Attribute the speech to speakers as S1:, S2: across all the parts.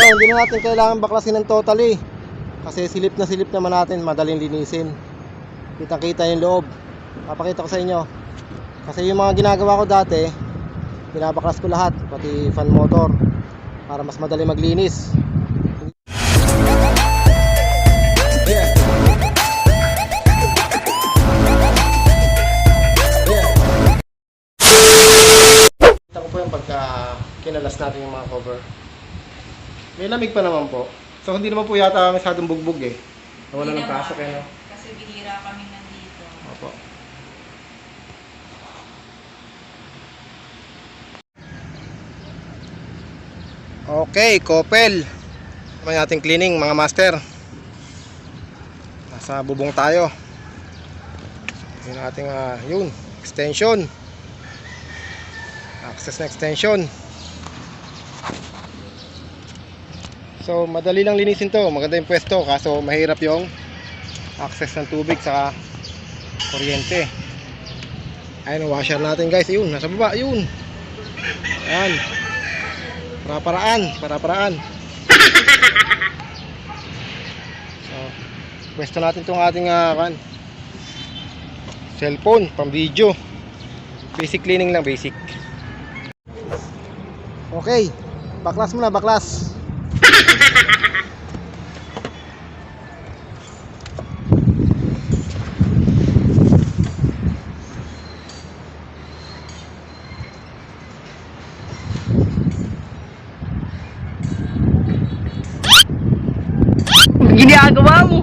S1: hindi na natin kailangan baklasin ng totally. Kasi silip naman natin, madaling linisin. Kitang-kita yung loob. Papakita ko sa inyo. Kasi yung mga ginagawa ko dati, binabaklas ko lahat, pati fan motor, para mas madali maglinis. Kita ko po yung pagka kinalas natin yung mga cover. May lamig pa naman po. So hindi naman po yata masyadong bugbog eh. Wala nang pasok eh, no?
S2: Kasi bihira kami nandito.
S1: Opo. Okay, Koppel. May ating cleaning mga master. Nasa bubong tayo. Yung ating yun, extension. Access na extension. So madali lang linisin to, maganda yung pwesto, kaso mahirap yung access ng tubig sa kuryente. Ayun, washer natin guys, yun, nasa baba, yun. Ayan. Para-paraan. So, pwesto natin itong ating cellphone, pang video. Basic cleaning lang, basic. Okay, baklas muna, baklas.
S2: Ginagawa mo.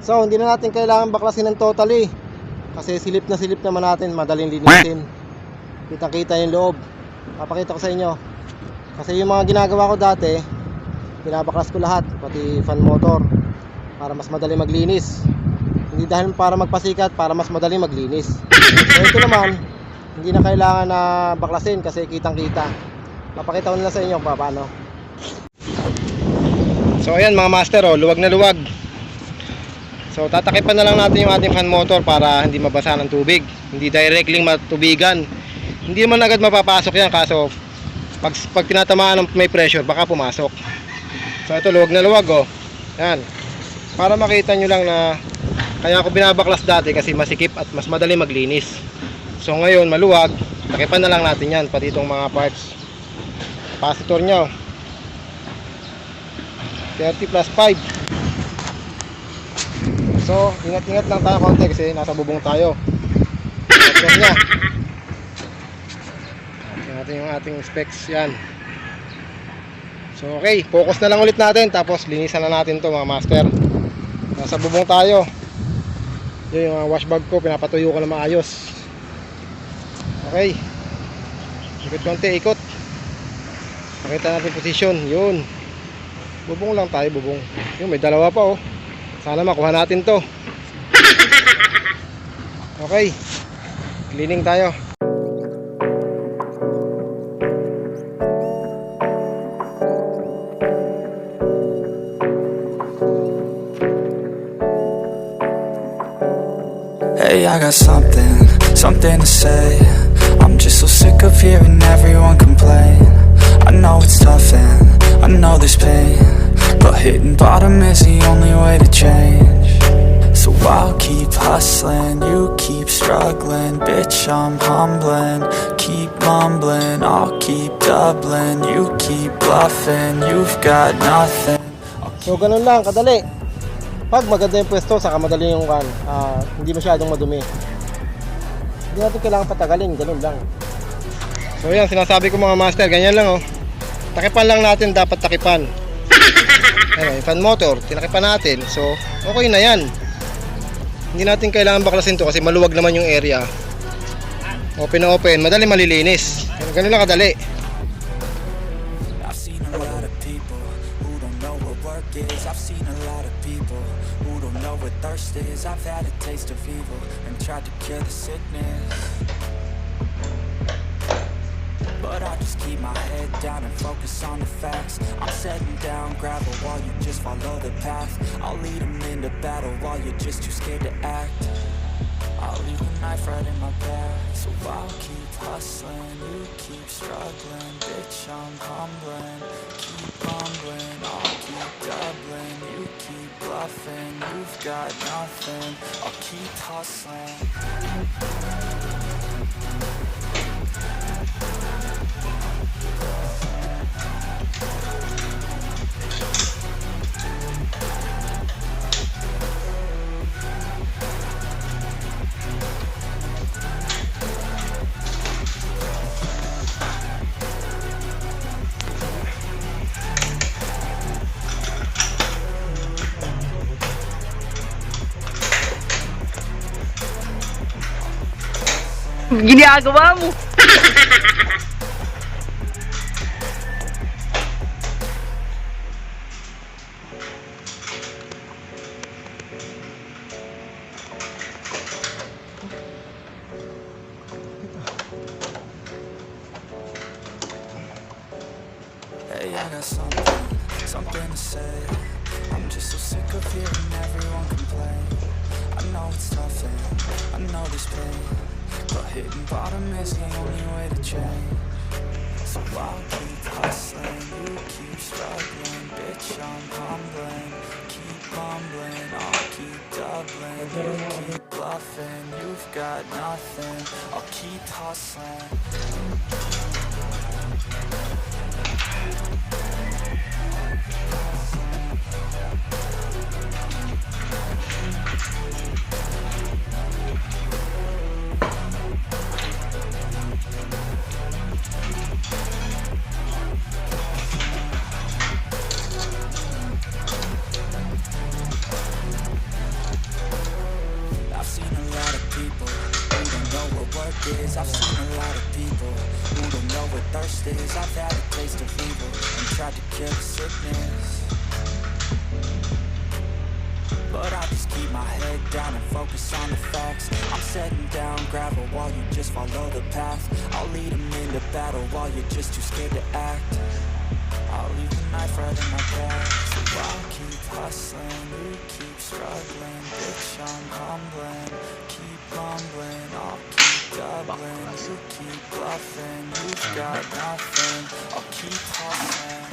S1: So hindi na natin kailangan baklasin ng totally. Kasi silip naman natin, madaling linisin. Kitang-kita yung loob. Papakita ko sa inyo. Kasi yung mga ginagawa ko dati, binabaklas ko lahat, pati fan motor, para mas madali maglinis. Hindi dahil para magpasikat, para mas madali maglinis. So ito naman, hindi na kailangan na baklasin kasi kitang-kita. Papakita ko na sa inyo paano. So ayan mga master, oh, luwag na luwag. So tatakipan na lang natin yung ating fan motor para hindi mabasa ng tubig. Hindi directly matubigan. Hindi naman agad mapapasok yan, kaso pag tinatamaan ng may pressure baka pumasok. So ito, luwag na luwag, oh. Yan. Para makita nyo lang na kaya ako binabaklas dati kasi masikip at mas madali maglinis. So ngayon maluwag, takipan na lang natin yan, pati itong mga parts. Capacitor nyo 30 plus 5. So ingat-ingat lang tayo konti kasi nasa bubong tayo. Capacitor nya, natin yung ating specs yan. So okay, focus na lang ulit natin, tapos linisan na natin to mga master. Nasa bubong tayo. Yun yung wash bag ko, pinapatuyo ko na maayos. Okay, ikot konti, ikot. Pakita natin position. Yun, bubong lang tayo, bubong. Yun, may dalawa pa, oh. Sana makuha natin to. Okay, cleaning tayo.
S3: Hey, I got something to say. I'm just so sick of hearing everyone complain. I know it's tough and I know there's pain, but hitting bottom is the only way to change. So I'll keep hustling, you keep struggling. Bitch, I'm humbling, keep mumbling. I'll keep doubling, you keep bluffing. You've got nothing.
S1: So ganun lang, kadali. Pag maganda yung pwesto, saka madali yung hindi masyadong madumi. Hindi natin kailangan patagalin, ganun lang. So yan, sinasabi ko mga master, ganyan lang, oh. Takipan lang natin, dapat takipan. Ayun, fan motor, tinakipan natin. So okay na yan. Hindi natin kailangan baklasin to kasi maluwag naman yung area. Open na open, madali malilinis. Ganun lang kadali.
S3: I've seen a lot of people who don't know what work is. I've seen a lot of people who don't know what thirst is. I've had a taste of evil and tried to cure the sickness. down and focus on the facts. I'm setting down gravel while you just follow the path. I'll lead them into battle while you're just too scared to act. I'll leave the knife right in my back. So I'll keep hustling, you keep struggling. Bitch, I'm humbling, keep humbling. I'll keep doubling, you keep bluffing. You've got nothing, I'll keep hustling.
S4: Ginagawa mo.
S3: Hey, I got something to say. I'm just so sick of hearing everyone complain. I know it's tough and I know there's pain, but hitting bottom is the only way to change. So I'll keep hustling, you keep struggling. Bitch, I'm humbling, keep mumbling. I'll keep doubling, you keep bluffing. You've got nothing, I'll keep hustling. I've seen a lot of people who don't know what thirst is. I've had a taste of evil and tried to kill the sickness, but I just keep my head down and focus on the facts. I'm setting down gravel while you just follow the path. I'll lead them into battle while you're just too scared to act. I'll leave the knife right in my back. So I'll keep hustling, you keep struggling. Bitch, I'm humbling, keep mumbling. I'll keep doubling, you keep bluffing. You've got nothing, I'll keep hustling.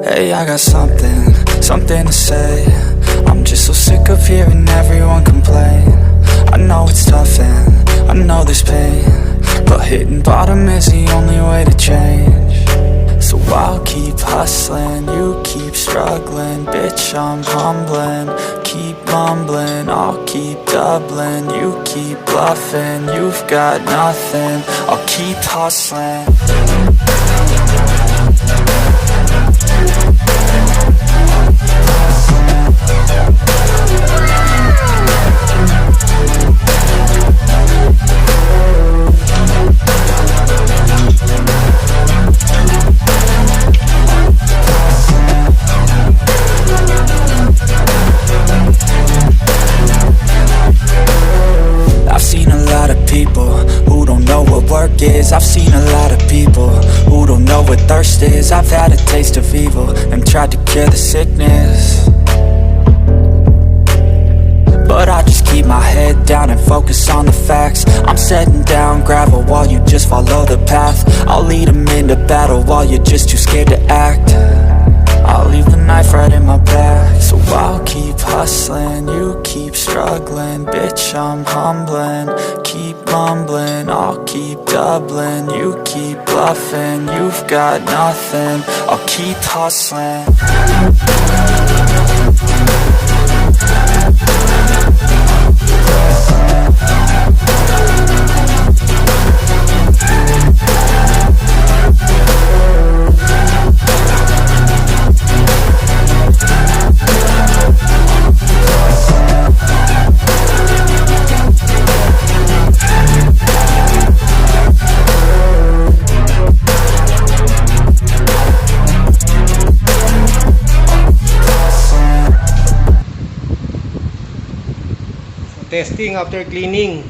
S3: Hey, I got something to say. I'm just so sick of hearing everyone complain. I know it's tough and I know there's pain, but hitting bottom is the only way to change. So I'll keep hustling, you keep struggling. Bitch, I'm humbling, keep mumbling. I'll keep doubling, you keep bluffing. You've got nothing, I'll keep hustling. I've seen a lot of people who don't know what thirst is. I've had a taste of evil and tried to cure the sickness, but I just keep my head down and focus on the facts. I'm setting down gravel while you just follow the path. I'll lead them into battle while you're just too scared to act. I'll leave the knife right in my back. So I'll keep hustling, you keep struggling. Bitch, I'm humbling, keep mumbling. I'll keep doubling, you keep bluffing. You've got nothing, I'll keep hustling.
S1: Testing after cleaning.